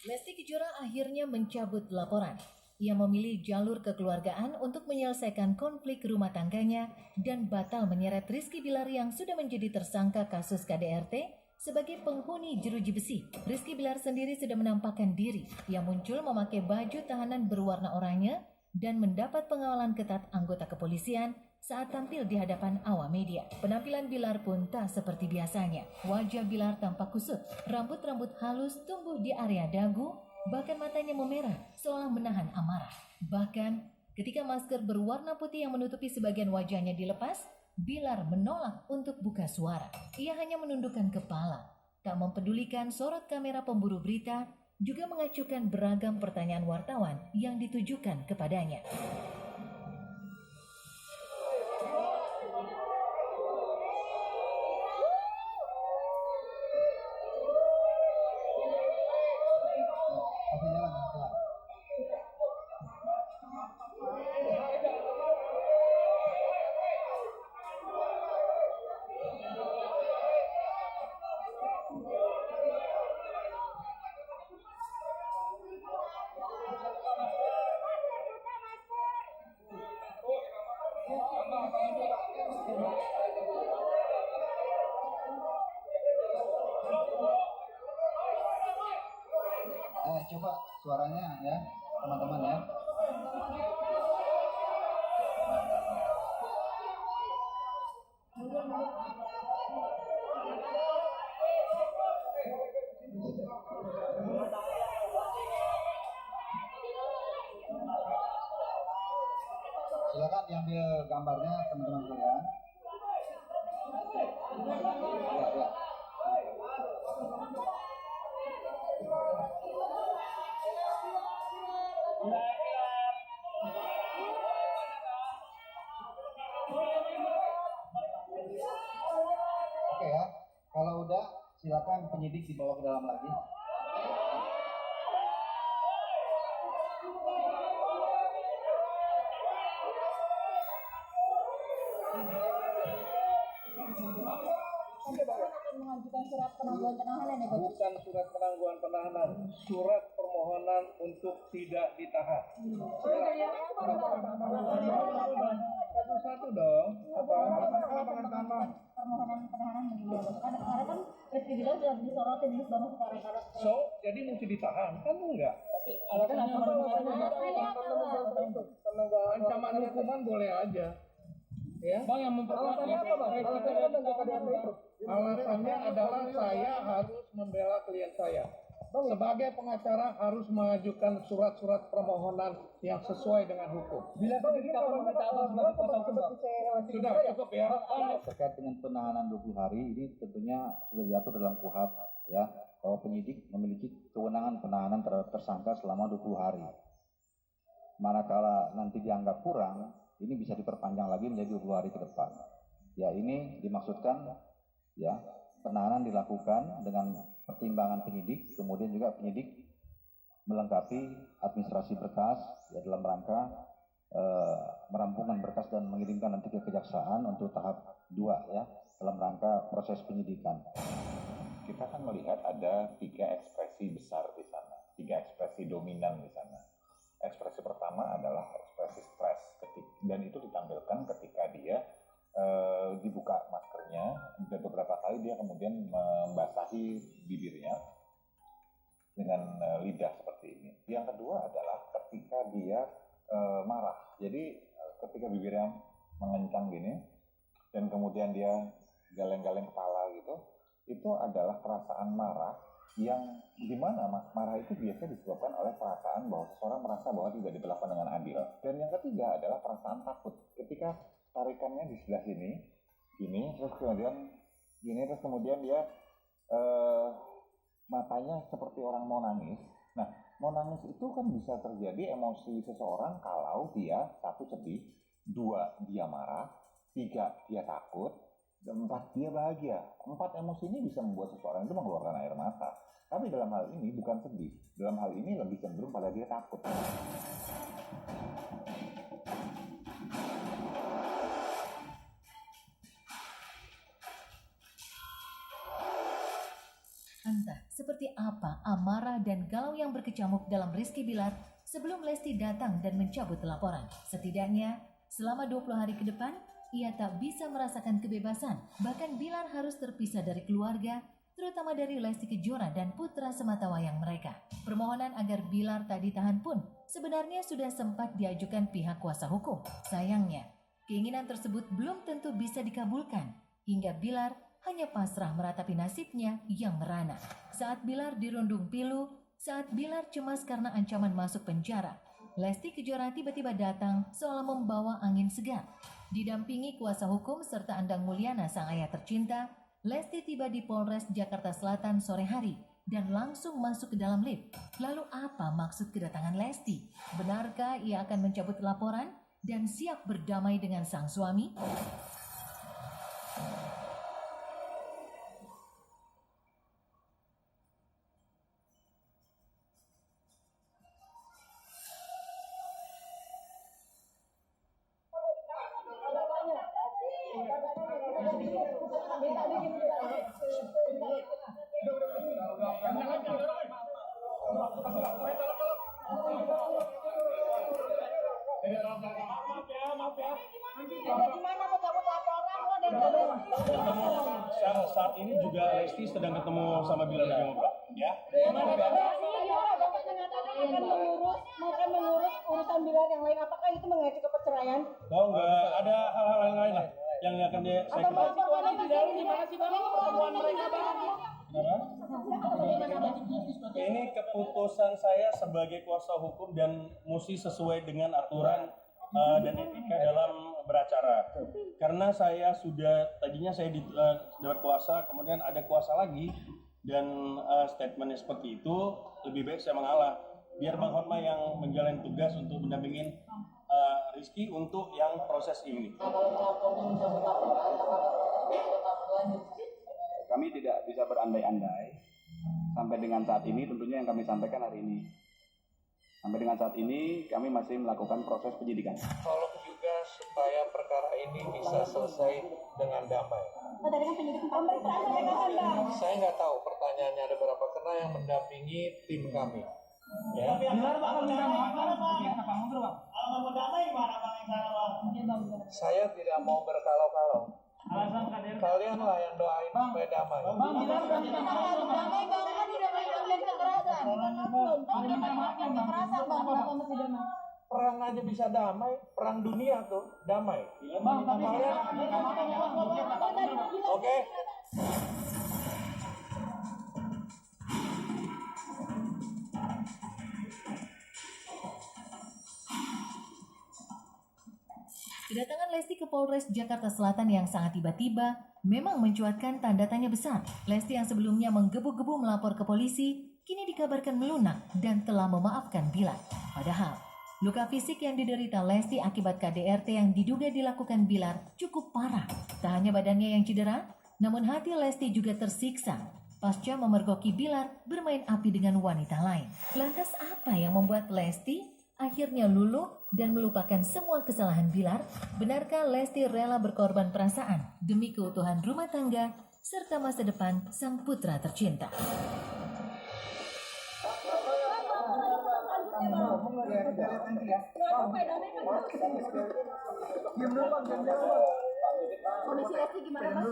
Lesti Kejora akhirnya mencabut laporan. Ia memilih jalur kekeluargaan untuk menyelesaikan konflik rumah tangganya dan batal menyeret Rizky Bilar yang sudah menjadi tersangka kasus KDRT sebagai penghuni jeruji besi. Rizky Bilar sendiri sudah menampakkan diri. Ia muncul memakai baju tahanan berwarna oranye dan mendapat pengawalan ketat anggota kepolisian saat tampil di hadapan awak media. Penampilan Bilar pun tak seperti biasanya. Wajah Bilar tampak kusut, rambut-rambut halus tumbuh di area dagu, bahkan matanya memerah seolah menahan amarah. Bahkan ketika masker berwarna putih yang menutupi sebagian wajahnya dilepas, Bilar menolak untuk buka suara. Ia hanya menundukkan kepala, tak mempedulikan sorot kamera pemburu berita, juga mengacukan beragam pertanyaan wartawan yang ditujukan kepadanya. Coba suaranya ya teman-teman ya. Silakan diambil gambarnya teman-teman sekalian. Ya. Oke ya, kalau udah silakan penyidik dibawa ke dalam lagi. Mengajukan surat penangguhan penahanan ya, Pak? Bukan surat penangguhan penahanan, surat permohonan untuk tidak ditahan. Satu-satu dong. Permohonan penahanan bagaimana? Karena kan Rizky Bilar sudah disorotin di selama sekarang. So, jadi mesti ditahan kan enggak? Ancaman hukuman boleh aja. Ya. Bang yang memperkuat apa, Bang? Alasannya adalah saya harus membela klien saya. Sebagai pengacara harus mengajukan surat-surat permohonan yang sesuai dengan hukum. Bila sudah cukup ya. Terkait dengan penahanan 20 hari ini tentunya sudah diatur dalam KUHP ya, bahwa penyidik memiliki kewenangan penahanan terhadap tersangka selama 20 hari. Manakala nanti dianggap kurang, ini bisa diperpanjang lagi menjadi 20 hari ke depan. Ya, ini dimaksudkan ya, penahanan dilakukan dengan pertimbangan penyidik, kemudian juga penyidik melengkapi administrasi berkas ya, dalam rangka merampungkan berkas dan mengirimkan nanti ke kejaksaan untuk tahap 2 ya, dalam rangka proses penyidikan. Kita kan melihat ada 3 ekspresi besar di sana, 3 ekspresi dominan di sana. Ekspresi pertama adalah ekspresi stres, dan itu ditampilkan ketika dia dibuka maskernya, dan beberapa kali dia kemudian membasahi bibirnya dengan lidah seperti ini. Yang kedua adalah ketika dia marah, jadi ketika bibirnya mengencang gini, dan kemudian dia galeng-galeng kepala gitu, itu adalah perasaan marah yang dimana marah itu biasanya disebabkan oleh perasaan bahwa seseorang merasa bahwa tidak diperlakukan dengan adil. Dan yang ketiga adalah perasaan takut. Ketika tarikannya di sebelah sini, gini, terus kemudian dia matanya seperti orang mau nangis. Nah, mau nangis itu kan bisa terjadi emosi seseorang kalau dia 1 sedih, 2 dia marah, 3 dia takut, 4 dia bahagia. 4 emosi ini bisa membuat seseorang itu mengeluarkan air mata. Tapi dalam hal ini bukan sedih. Dalam hal ini lebih cenderung pada dia takut. Entah seperti apa amarah dan galau yang berkecamuk dalam Rizky Bilar sebelum Lesti datang dan mencabut laporan. Setidaknya, selama 20 hari ke depan, ia tak bisa merasakan kebebasan. Bahkan Bilar harus terpisah dari keluarga, terutama dari Lesti Kejora dan putra sematawayang mereka. Permohonan agar Bilar tak ditahan pun sebenarnya sudah sempat diajukan pihak kuasa hukum. Sayangnya, keinginan tersebut belum tentu bisa dikabulkan, hingga Bilar hanya pasrah meratapi nasibnya yang merana. Saat Bilar dirundung pilu, saat Bilar cemas karena ancaman masuk penjara, Lesti Kejora tiba-tiba datang seolah membawa angin segar. Didampingi kuasa hukum serta Andang Mulyana sang ayah tercinta, Lesti tiba di Polres Jakarta Selatan sore hari dan langsung masuk ke dalam lift. Lalu apa maksud kedatangan Lesti? Benarkah ia akan mencabut laporan dan siap berdamai dengan sang suami? Saat ini juga Lesti sedang ketemu sama Bilar lagi ngobrol, ya. Akan mengurus urusan Bilar yang lain. Apakah itu mengacu ke perceraian? Oh enggak, ada hal-hal yang lain lah yang akan saya Ini keputusan saya sebagai kuasa hukum dan mesti sesuai dengan aturan dan etika dalam beracara. Karena saya tadinya saya dapat kuasa, kemudian ada kuasa lagi, dan statementnya seperti itu, lebih baik saya mengalah. Biar Bang Hotma yang menjalani tugas untuk mendampingin Rizky untuk yang proses ini. Kami tidak bisa berandai-andai sampai dengan saat ini, tentunya yang kami sampaikan hari ini. Sampai dengan saat ini kami masih melakukan proses penyidikan. Tolong juga supaya perkara ini bisa selesai dengan damai. Oh, tadi kan penyidik pemeriksaan sampai kapan, Bang? Saya nggak tahu pertanyaannya ada berapa, karena yang mendampingi tim kami. Ya. Saya tidak mau berkalau-kalau. Kalianlah yang doain supaya damai. Damai, Bang. Kan udah melakukan kekerasan. Kekerasan, Bang. Kenapa masih damai? Perang aja bisa damai, perang dunia tuh damai. Oke. Kedatangan Lesti ke Polres Jakarta Selatan yang sangat tiba-tiba memang mencuatkan tanda tanya besar. Lesti yang sebelumnya menggebu-gebu melapor ke polisi, kini dikabarkan melunak dan telah memaafkan Bilar. Padahal, luka fisik yang diderita Lesti akibat KDRT yang diduga dilakukan Bilar cukup parah. Tak hanya badannya yang cedera, namun hati Lesti juga tersiksa pasca memergoki Bilar bermain api dengan wanita lain. Lantas apa yang membuat Lesti akhirnya luluh dan melupakan semua kesalahan Bilar? Benarkah Lesti rela berkorban perasaan demi keutuhan rumah tangga serta masa depan sang putra tercinta? Kondisi Lesti gimana, Mas?